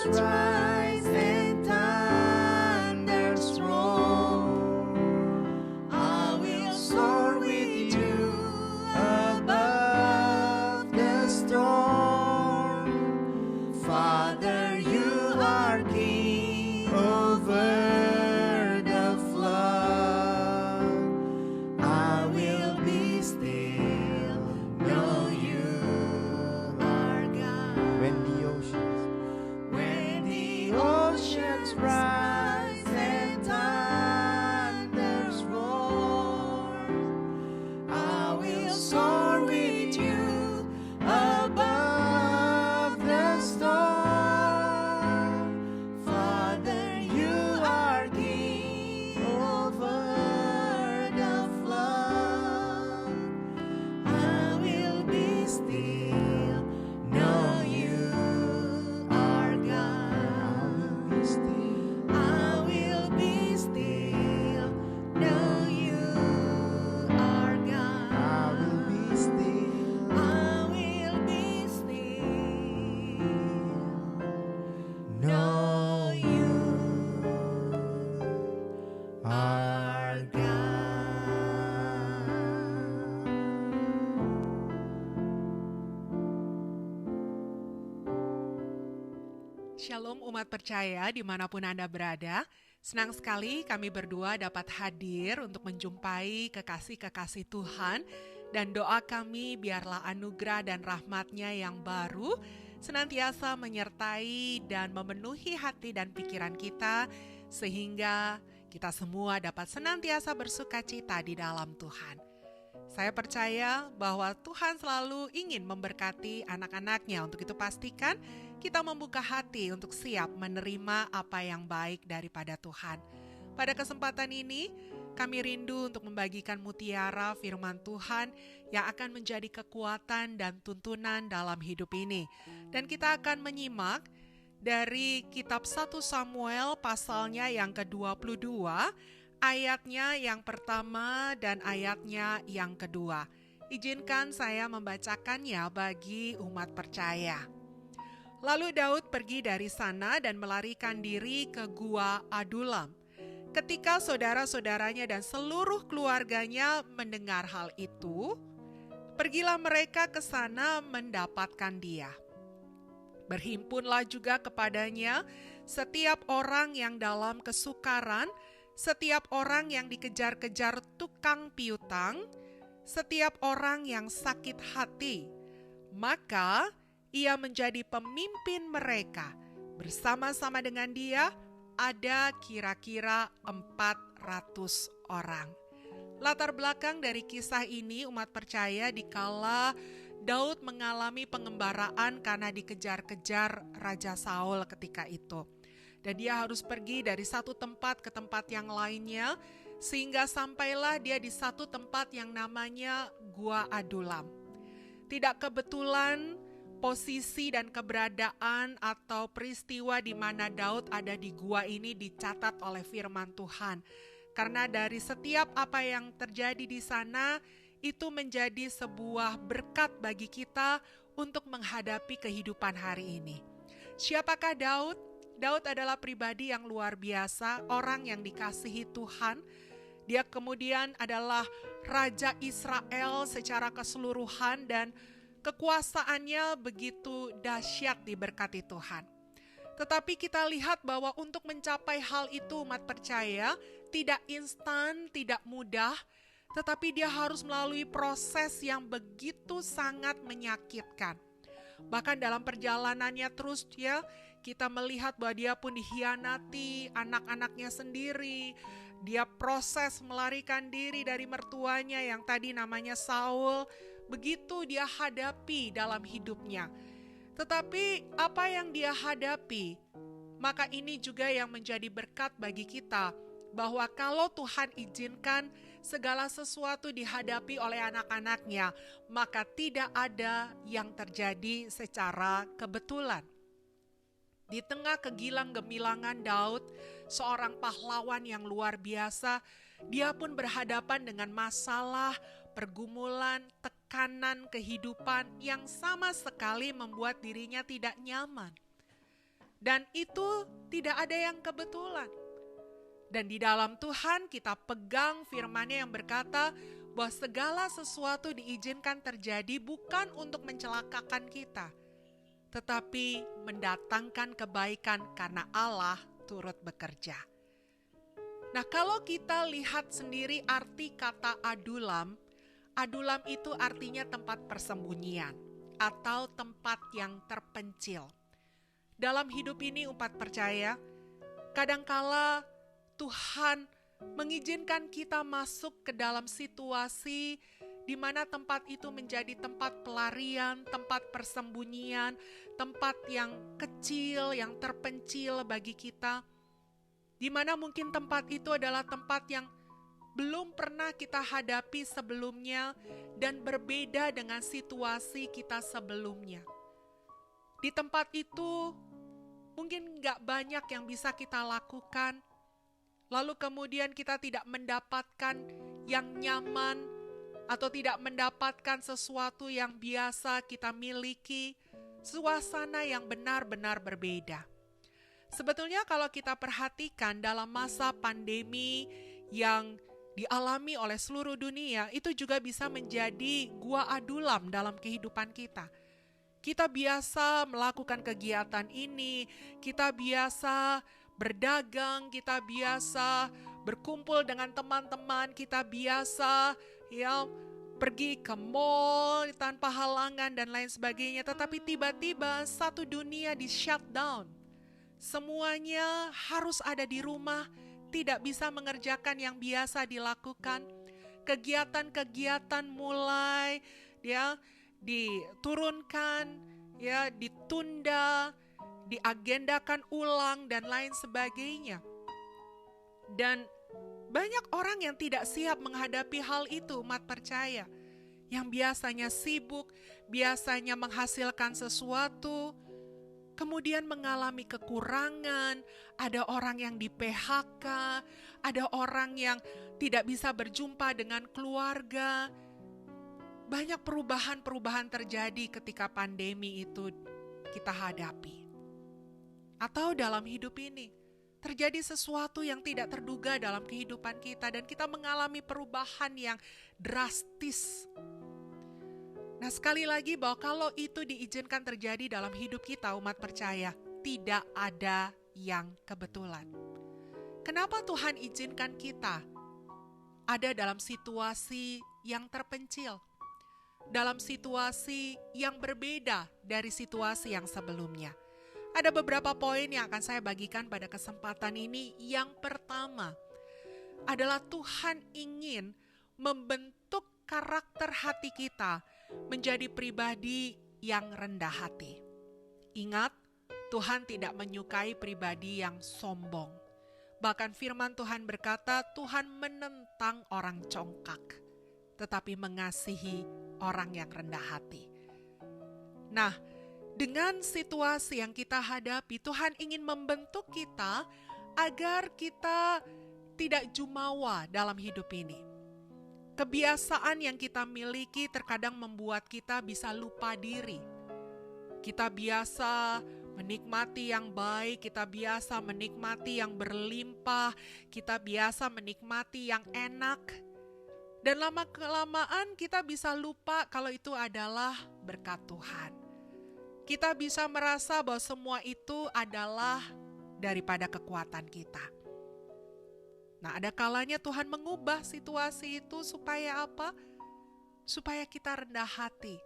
oceans rise and thunders roll, I will soar with you above the storm. Father, you are king over the flood. I will be still, know you are God. When the oceans rise and thunders roar, I will soar with you above the storm. Father, you are king over the flood. I will be still, know you are God. I will be still, know you are God. I will be still, know you are God. Shalom umat percaya dimanapun Anda berada. Senang sekali kami berdua dapat hadir untuk menjumpai kekasih-kekasih Tuhan. Dan doa kami biarlah anugerah dan rahmat-Nya yang baru senantiasa menyertai dan memenuhi hati dan pikiran kita, sehingga kita semua dapat senantiasa bersukacita di dalam Tuhan. Saya percaya bahwa Tuhan selalu ingin memberkati anak-anaknya. Untuk itu pastikan kita membuka hati untuk siap menerima apa yang baik daripada Tuhan. Pada kesempatan ini, kami rindu untuk membagikan mutiara firman Tuhan yang akan menjadi kekuatan dan tuntunan dalam hidup ini. Dan kita akan menyimak dari kitab 1 Samuel pasalnya yang ke-22, ayatnya yang pertama dan ayatnya yang kedua. Izinkan saya membacakannya bagi umat percaya. Lalu Daud pergi dari sana dan melarikan diri ke gua Adulam. Ketika saudara-saudaranya dan seluruh keluarganya mendengar hal itu, pergilah mereka ke sana mendapatkan dia. Berhimpunlah juga kepadanya setiap orang yang dalam kesukaran, setiap orang yang dikejar-kejar tukang piutang, setiap orang yang sakit hati. Maka ia menjadi pemimpin mereka. Bersama-sama dengan dia ada kira-kira 400 orang. Latar belakang dari kisah ini umat percaya dikala Daud mengalami pengembaraan karena dikejar-kejar Raja Saul ketika itu. Dan dia harus pergi dari satu tempat ke tempat yang lainnya, sehingga sampailah dia di satu tempat yang namanya Gua Adulam. Tidak kebetulan posisi dan keberadaan atau peristiwa di mana Daud ada di gua ini dicatat oleh firman Tuhan. Karena dari setiap apa yang terjadi di sana, itu menjadi sebuah berkat bagi kita untuk menghadapi kehidupan hari ini. Siapakah Daud? Daud adalah pribadi yang luar biasa, orang yang dikasihi Tuhan. Dia kemudian adalah Raja Israel secara keseluruhan dan kekuasaannya begitu dahsyat diberkati Tuhan. Tetapi kita lihat bahwa untuk mencapai hal itu umat percaya tidak instan, tidak mudah, tetapi dia harus melalui proses yang begitu sangat menyakitkan. Bahkan dalam perjalanannya terus kita melihat bahwa dia pun dikhianati anak-anaknya sendiri. Dia proses melarikan diri dari mertuanya yang tadi namanya Saul. Begitu dia hadapi dalam hidupnya. Tetapi apa yang dia hadapi, maka ini juga yang menjadi berkat bagi kita. Bahwa kalau Tuhan izinkan segala sesuatu dihadapi oleh anak-anaknya, maka tidak ada yang terjadi secara kebetulan. Di tengah kegilang-gemilangan Daud, seorang pahlawan yang luar biasa, dia pun berhadapan dengan masalah, pergumulan, tekanan kehidupan yang sama sekali membuat dirinya tidak nyaman. Dan itu tidak ada yang kebetulan. Dan di dalam Tuhan kita pegang firman-Nya yang berkata bahwa segala sesuatu diizinkan terjadi bukan untuk mencelakakan kita, tetapi mendatangkan kebaikan karena Allah turut bekerja. Nah, kalau kita lihat sendiri arti kata adulam, adulam itu artinya tempat persembunyian atau tempat yang terpencil. Dalam hidup ini umat percaya, kadangkala Tuhan mengizinkan kita masuk ke dalam situasi di mana tempat itu menjadi tempat pelarian, tempat persembunyian, tempat yang kecil, yang terpencil bagi kita, di mana mungkin tempat itu adalah tempat yang belum pernah kita hadapi sebelumnya dan berbeda dengan situasi kita sebelumnya. Di tempat itu mungkin gak banyak yang bisa kita lakukan, lalu kemudian kita tidak mendapatkan yang nyaman atau tidak mendapatkan sesuatu yang biasa kita miliki, suasana yang benar-benar berbeda. Sebetulnya kalau kita perhatikan dalam masa pandemi yang dialami oleh seluruh dunia, itu juga bisa menjadi gua adulam dalam kehidupan kita. Kita biasa melakukan kegiatan ini, kita biasa berdagang, kita biasa berkumpul dengan teman-teman, kita biasa pergi ke mall tanpa halangan dan lain sebagainya. Tetapi tiba-tiba satu dunia di shutdown. Semuanya harus ada di rumah, tidak bisa mengerjakan yang biasa dilakukan. Kegiatan-kegiatan mulai diturunkan, ditunda, diagendakan ulang dan lain sebagainya. Dan banyak orang yang tidak siap menghadapi hal itu, umat percaya. Yang biasanya sibuk, biasanya menghasilkan sesuatu, kemudian mengalami kekurangan, ada orang yang di-PHK, ada orang yang tidak bisa berjumpa dengan keluarga. Banyak perubahan-perubahan terjadi ketika pandemi itu kita hadapi. Atau dalam hidup ini, terjadi sesuatu yang tidak terduga dalam kehidupan kita dan kita mengalami perubahan yang drastis. Nah, sekali lagi bahwa kalau itu diizinkan terjadi dalam hidup kita, umat percaya, tidak ada yang kebetulan. Kenapa Tuhan izinkan kita ada dalam situasi yang terpencil? Dalam situasi yang berbeda dari situasi yang sebelumnya. Ada beberapa poin yang akan saya bagikan pada kesempatan ini. Yang pertama adalah Tuhan ingin membentuk karakter hati kita menjadi pribadi yang rendah hati. Ingat, Tuhan tidak menyukai pribadi yang sombong. Bahkan firman Tuhan berkata, Tuhan menentang orang congkak, tetapi mengasihi orang yang rendah hati. Nah, dengan situasi yang kita hadapi, Tuhan ingin membentuk kita agar kita tidak jumawa dalam hidup ini. Kebiasaan yang kita miliki terkadang membuat kita bisa lupa diri. Kita biasa menikmati yang baik, kita biasa menikmati yang berlimpah, kita biasa menikmati yang enak. Dan lama-kelamaan kita bisa lupa kalau itu adalah berkat Tuhan. Kita bisa merasa bahwa semua itu adalah daripada kekuatan kita. Nah, ada kalanya Tuhan mengubah situasi itu supaya apa? Supaya kita rendah hati.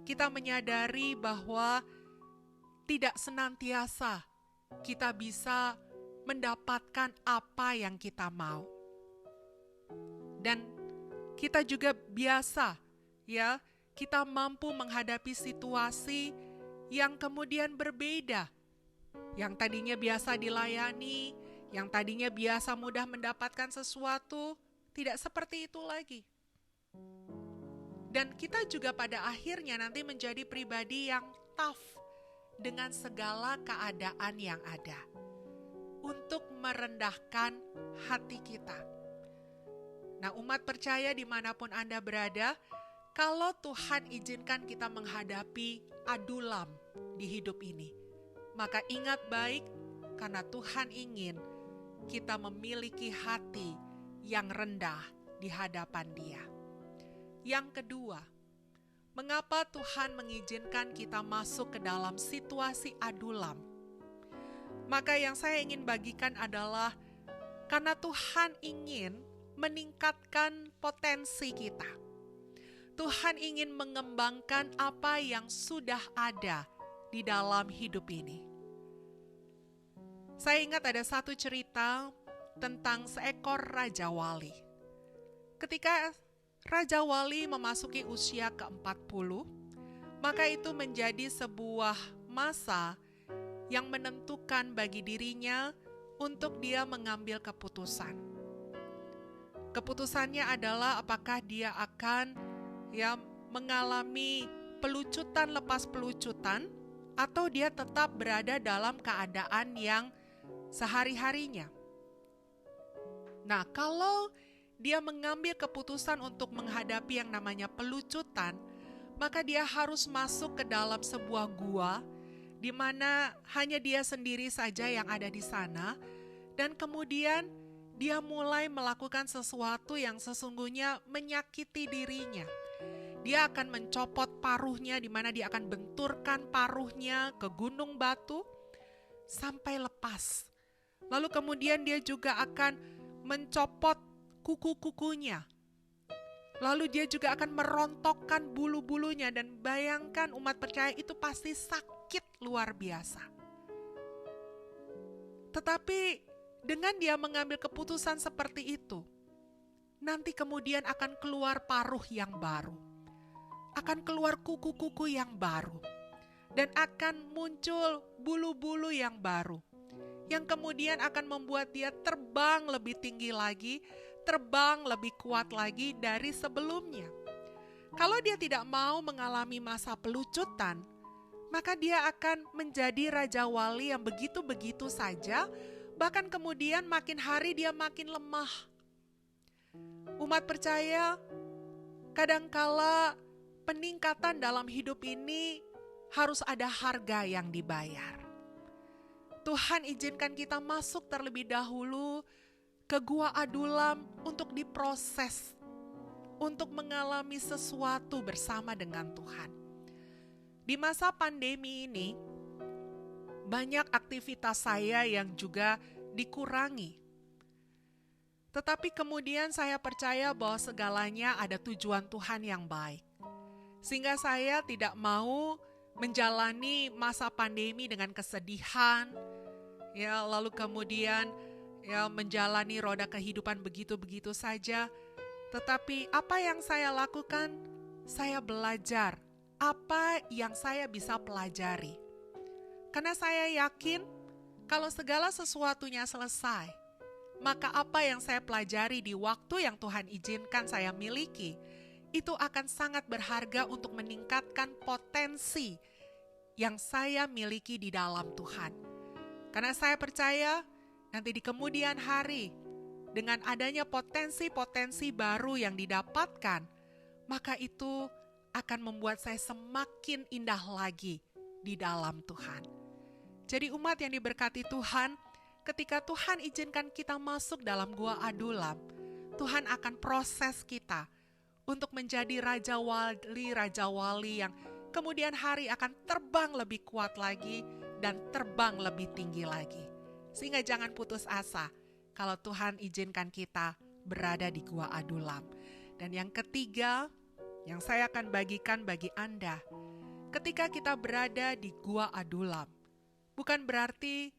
Kita menyadari bahwa tidak senantiasa kita bisa mendapatkan apa yang kita mau. Dan kita juga biasa, kita mampu menghadapi situasi yang kemudian berbeda. Yang tadinya biasa dilayani, yang tadinya biasa mudah mendapatkan sesuatu, tidak seperti itu lagi. Dan kita juga pada akhirnya nanti menjadi pribadi yang tough dengan segala keadaan yang ada. Untuk merendahkan hati kita. Nah, umat percaya dimanapun Anda berada, kalau Tuhan izinkan kita menghadapi adulam di hidup ini, Maka ingat baik, karena Tuhan ingin kita memiliki hati yang rendah di hadapan Dia. Yang kedua, mengapa Tuhan mengizinkan kita masuk ke dalam situasi adulam? Maka yang saya ingin bagikan adalah karena Tuhan ingin meningkatkan potensi kita. Tuhan ingin mengembangkan apa yang sudah ada di dalam hidup ini. Saya ingat ada satu cerita tentang seekor Raja Wali. Ketika Raja Wali memasuki usia ke-40, maka itu menjadi sebuah masa yang menentukan bagi dirinya untuk dia mengambil keputusan. Keputusannya adalah apakah dia akan mengalami pelucutan lepas pelucutan atau dia tetap berada dalam keadaan yang sehari-harinya. Nah, kalau dia mengambil keputusan untuk menghadapi yang namanya pelucutan, maka dia harus masuk ke dalam sebuah gua di mana hanya dia sendiri saja yang ada di sana, dan kemudian dia mulai melakukan sesuatu yang sesungguhnya menyakiti dirinya. Dia akan mencopot paruhnya, di mana dia akan benturkan paruhnya ke gunung batu sampai lepas. Lalu kemudian dia juga akan mencopot kuku-kukunya. Lalu dia juga akan merontokkan bulu-bulunya, dan bayangkan umat percaya itu pasti sakit luar biasa. Tetapi dengan dia mengambil keputusan seperti itu, nanti kemudian akan keluar paruh yang baru, akan keluar kuku-kuku yang baru, dan akan muncul bulu-bulu yang baru, yang kemudian akan membuat dia terbang lebih tinggi lagi, terbang lebih kuat lagi dari sebelumnya. Kalau dia tidak mau mengalami masa pelucutan, maka dia akan menjadi Raja Wali yang begitu-begitu saja, bahkan kemudian makin hari dia makin lemah. Umat percaya, kadangkala peningkatan dalam hidup ini harus ada harga yang dibayar. Tuhan izinkan kita masuk terlebih dahulu ke gua adulam untuk diproses, untuk mengalami sesuatu bersama dengan Tuhan. Di masa pandemi ini, banyak aktivitas saya yang juga dikurangi. Tetapi kemudian saya percaya bahwa segalanya ada tujuan Tuhan yang baik. Sehingga saya tidak mau menjalani masa pandemi dengan kesedihan, lalu kemudian menjalani roda kehidupan begitu-begitu saja. Tetapi apa yang saya lakukan? Saya belajar apa yang saya bisa pelajari. Karena saya yakin kalau segala sesuatunya selesai, maka apa yang saya pelajari di waktu yang Tuhan izinkan saya miliki, itu akan sangat berharga untuk meningkatkan potensi yang saya miliki di dalam Tuhan. Karena saya percaya nanti di kemudian hari, dengan adanya potensi-potensi baru yang didapatkan, maka itu akan membuat saya semakin indah lagi di dalam Tuhan. Jadi umat yang diberkati Tuhan, ketika Tuhan izinkan kita masuk dalam gua adulam, Tuhan akan proses kita untuk menjadi Raja Wali yang kemudian hari akan terbang lebih kuat lagi dan terbang lebih tinggi lagi. Sehingga jangan putus asa kalau Tuhan izinkan kita berada di gua adulam. Dan yang ketiga, yang saya akan bagikan bagi Anda, ketika kita berada di gua adulam, bukan berarti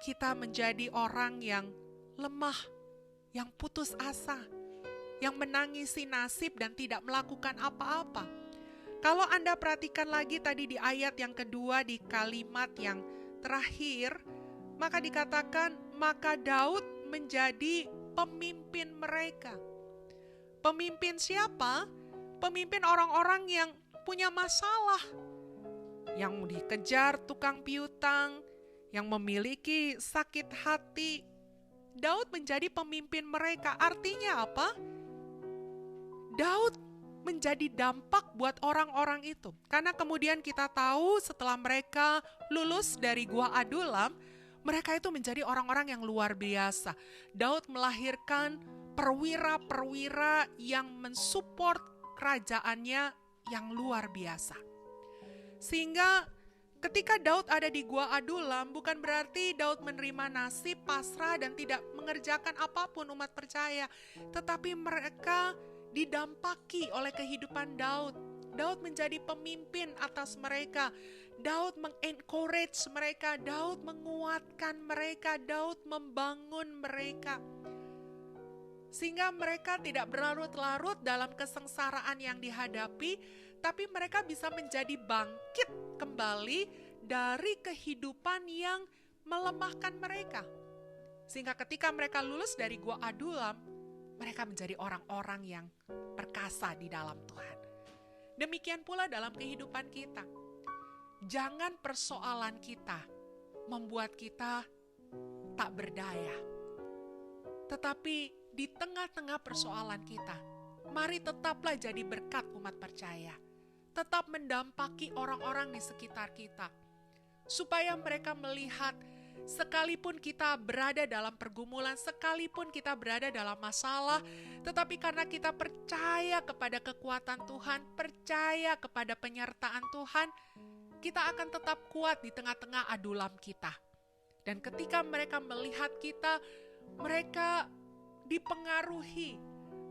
kita menjadi orang yang lemah, yang putus asa, yang menangisi nasib dan tidak melakukan apa-apa. Kalau Anda perhatikan lagi tadi di ayat yang kedua, di kalimat yang terakhir, maka dikatakan, maka Daud menjadi pemimpin mereka. Pemimpin siapa? Pemimpin orang-orang yang punya masalah, yang dikejar tukang piutang, yang memiliki sakit hati. Daud menjadi pemimpin mereka. Artinya apa? Daud menjadi dampak buat orang-orang itu. Karena kemudian kita tahu setelah mereka lulus dari Gua Adulam, mereka itu menjadi orang-orang yang luar biasa. Daud melahirkan perwira-perwira yang mensupport kerajaannya yang luar biasa. Sehingga ketika Daud ada di Gua Adulam, bukan berarti Daud menerima nasib pasrah dan tidak mengerjakan apapun umat percaya. Tetapi mereka didampaki oleh kehidupan Daud. Daud menjadi pemimpin atas mereka. Daud mengencourage mereka. Daud menguatkan mereka. Daud membangun mereka. Sehingga mereka tidak berlarut-larut dalam kesengsaraan yang dihadapi, tapi mereka bisa menjadi bangkit kembali dari kehidupan yang melemahkan mereka. Sehingga ketika mereka lulus dari Gua Adulam, mereka menjadi orang-orang yang perkasa di dalam Tuhan. Demikian pula dalam kehidupan kita. Jangan persoalan kita membuat kita tak berdaya. Tetapi di tengah-tengah persoalan kita, mari tetaplah jadi berkat umat percaya. Tetap mendampaki orang-orang di sekitar kita. Supaya mereka melihat sekalipun kita berada dalam pergumulan, sekalipun kita berada dalam masalah, tetapi karena kita percaya kepada kekuatan Tuhan, percaya kepada penyertaan Tuhan, kita akan tetap kuat di tengah-tengah adulam kita. Dan ketika mereka melihat kita, mereka dipengaruhi,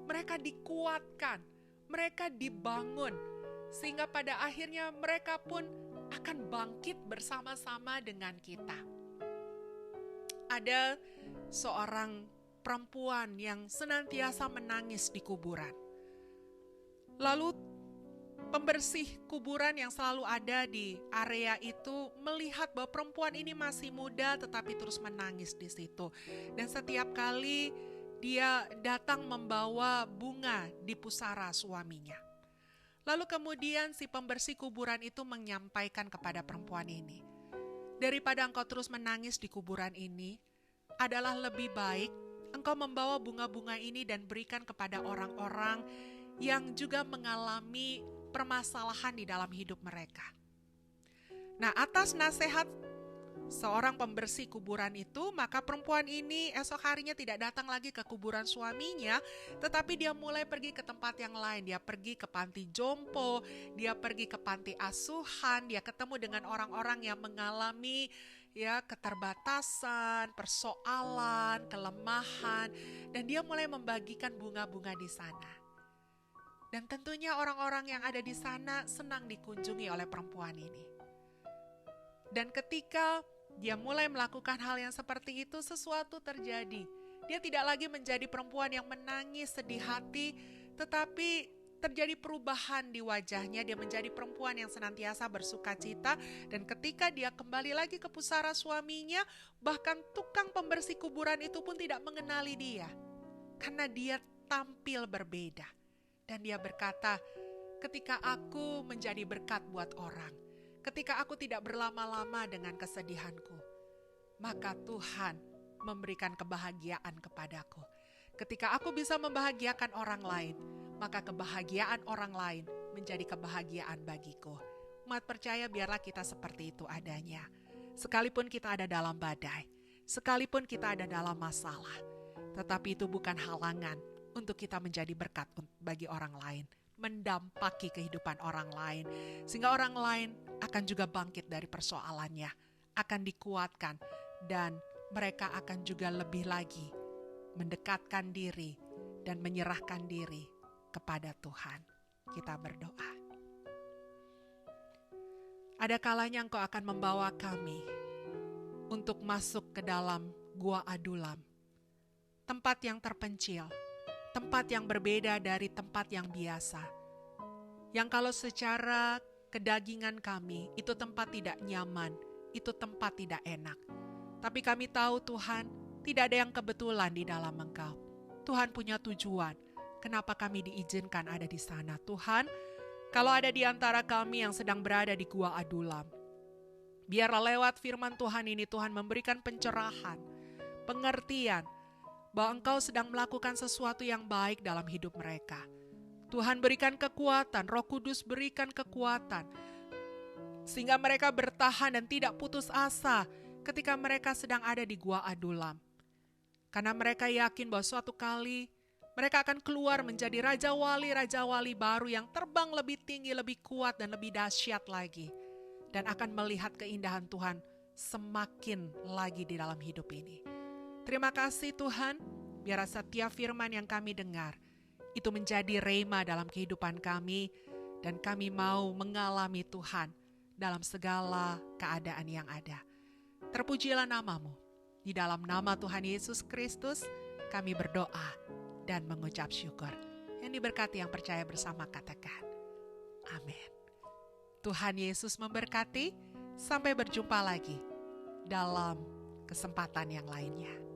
mereka dikuatkan, mereka dibangun, sehingga pada akhirnya mereka pun akan bangkit bersama-sama dengan kita. Ada seorang perempuan yang senantiasa menangis di kuburan. Lalu pembersih kuburan yang selalu ada di area itu melihat bahwa perempuan ini masih muda tetapi terus menangis di situ. Dan setiap kali dia datang membawa bunga di pusara suaminya. Lalu kemudian si pembersih kuburan itu menyampaikan kepada perempuan ini, daripada engkau terus menangis di kuburan ini, adalah lebih baik engkau membawa bunga-bunga ini dan berikan kepada orang-orang yang juga mengalami permasalahan di dalam hidup mereka. Nah, atas nasihat seorang pembersih kuburan itu, maka perempuan ini esok harinya tidak datang lagi ke kuburan suaminya, tetapi dia mulai pergi ke tempat yang lain. Dia pergi ke panti jompo, dia pergi ke panti asuhan, dia ketemu dengan orang-orang yang mengalami keterbatasan, persoalan, kelemahan, dan dia mulai membagikan bunga-bunga di sana. Dan tentunya orang-orang yang ada di sana senang dikunjungi oleh perempuan ini. Dan ketika dia mulai melakukan hal yang seperti itu, sesuatu terjadi. Dia tidak lagi menjadi perempuan yang menangis sedih hati, tetapi terjadi perubahan di wajahnya. Dia menjadi perempuan yang senantiasa bersuka cita. Dan ketika dia kembali lagi ke pusara suaminya, bahkan tukang pembersih kuburan itu pun tidak mengenali dia. Karena dia tampil berbeda. Dan dia berkata, ketika aku menjadi berkat buat orang, ketika aku tidak berlama-lama dengan kesedihanku, maka Tuhan memberikan kebahagiaan kepadaku. Ketika aku bisa membahagiakan orang lain, maka kebahagiaan orang lain menjadi kebahagiaan bagiku. Umat percaya, biarlah kita seperti itu adanya. Sekalipun kita ada dalam badai, sekalipun kita ada dalam masalah, tetapi itu bukan halangan untuk kita menjadi berkat bagi orang lain, mendampaki kehidupan orang lain, sehingga orang lain akan juga bangkit dari persoalannya, akan dikuatkan, dan mereka akan juga lebih lagi mendekatkan diri dan menyerahkan diri kepada Tuhan. Kita berdoa. Ada kalanya Engkau akan membawa kami untuk masuk ke dalam Gua Adulam, tempat yang terpencil, tempat yang berbeda dari tempat yang biasa, yang kalau secara kedagingan kami, itu tempat tidak nyaman, itu tempat tidak enak. Tapi kami tahu Tuhan, tidak ada yang kebetulan di dalam Engkau. Tuhan punya tujuan, kenapa kami diizinkan ada di sana. Tuhan, kalau ada di antara kami yang sedang berada di Gua Adulam, biarlah lewat firman Tuhan ini Tuhan memberikan pencerahan, pengertian, bahwa Engkau sedang melakukan sesuatu yang baik dalam hidup mereka. Tuhan berikan kekuatan, Roh Kudus berikan kekuatan, sehingga mereka bertahan dan tidak putus asa ketika mereka sedang ada di Gua Adulam. Karena mereka yakin bahwa suatu kali mereka akan keluar menjadi raja wali baru yang terbang lebih tinggi, lebih kuat, dan lebih dahsyat lagi. Dan akan melihat keindahan Tuhan semakin lagi di dalam hidup ini. Terima kasih Tuhan, biar setiap firman yang kami dengar itu menjadi rema dalam kehidupan kami, dan kami mau mengalami Tuhan dalam segala keadaan yang ada. Terpujilah nama-Mu. Di dalam nama Tuhan Yesus Kristus kami berdoa dan mengucap syukur. Yang diberkati yang percaya bersama katakan amin. Tuhan Yesus memberkati. Sampai berjumpa lagi dalam kesempatan yang lainnya.